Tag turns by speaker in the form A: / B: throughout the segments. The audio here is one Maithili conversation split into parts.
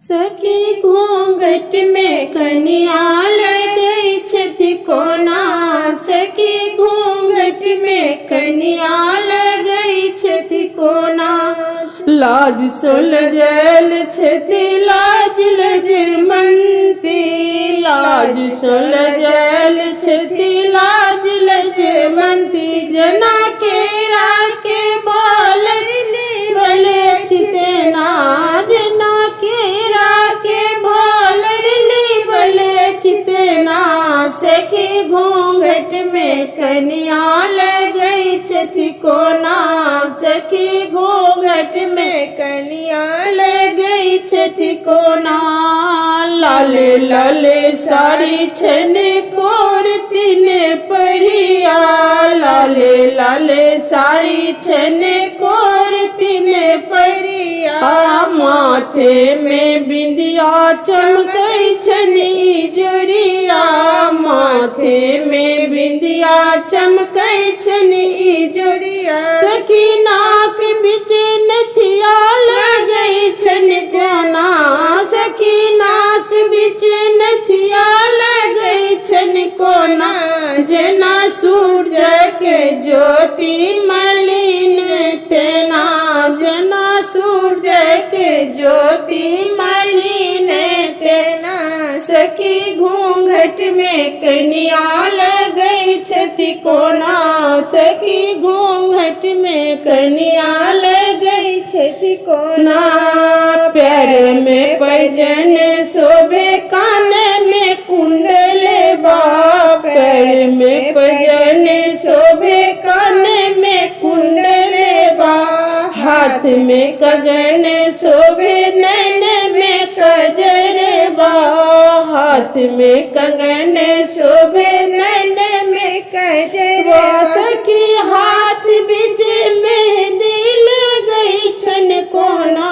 A: सखी घूंघट में कनिया लगई छथि कोना। सखी घूंघट में कनिया लगई छथि कोना। लाज सो लजल छथि लाज लजमंती। लाज सो लजल छथि लाज लजमंती। जना केरा के बाल भले चितना। जना केरा के भाल भले चितना। सखी घूंघट में कनिया लगई छथि कोना। सखी घूंघट में कनिया लगई छथि कोना। लाले लाले साड़ी छन कोरतिन परिया। लाले लाले साड़ी छन कोरतिन परिया। माथे में बिंदिया चमकई छनी जोड़िया। माथे में बिंदिया चमकई छनी जोड़िया। सखी नाक बिच नथिया लगई छन कोना। सखी नाक बिच नथिया लगई छन कोना। जना सूरज के ज्योति मलिन तेना। जना सूरज के ज्योति मलिन तेना। सखी घूंघट में कनिया लगई छथि कोना। सखी घूंघट में कनिया लगई छथि कोना। पैर में पैजन शोभे कान में कुंडल बा। पैर में पैजन शोभे कान में कुंडल बा। हाथ में कगन शोभे नैन में कजर बा। हाथ में कगन शोभे नैन में कजर बा। सखी हाथ बिच मेहंदी लगई छन कोना।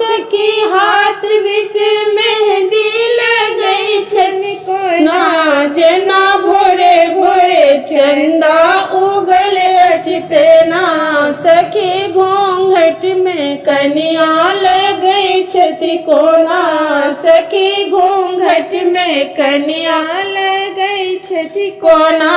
A: सखी हाथ बिच मेहंदी लगई छन कोना। जना भोरे भोरे चंदा उगल अचितना। सखी घूंघट में कनिया लगई छथि कोना। सखी घूंघट में कनिया लगई छथि कोना।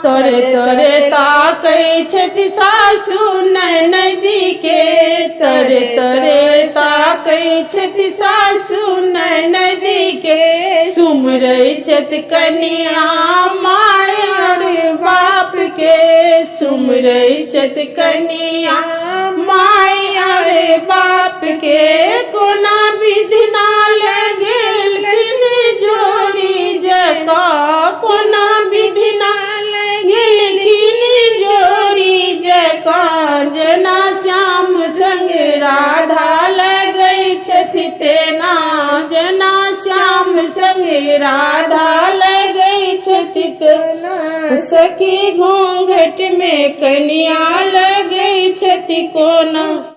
A: तोरे तोरे ताकई छथि सासु ननदी के। तोरे तोरे ताकई छथि सासु ननदी के। सुमरई छथ कनिया माया रे बाप के। सुमरई छथ कनिया माया रे बाप के। कोना विधि ना लगेल किन जोड़ी जका। कोना विधि ना लगेल किन जोड़ी जका। जना श्याम संग राधा लगई छथि तेना। जना श्याम संग राधा लगई छथि तेना। सखी घूंघट में कनिया लगई छथि कोना।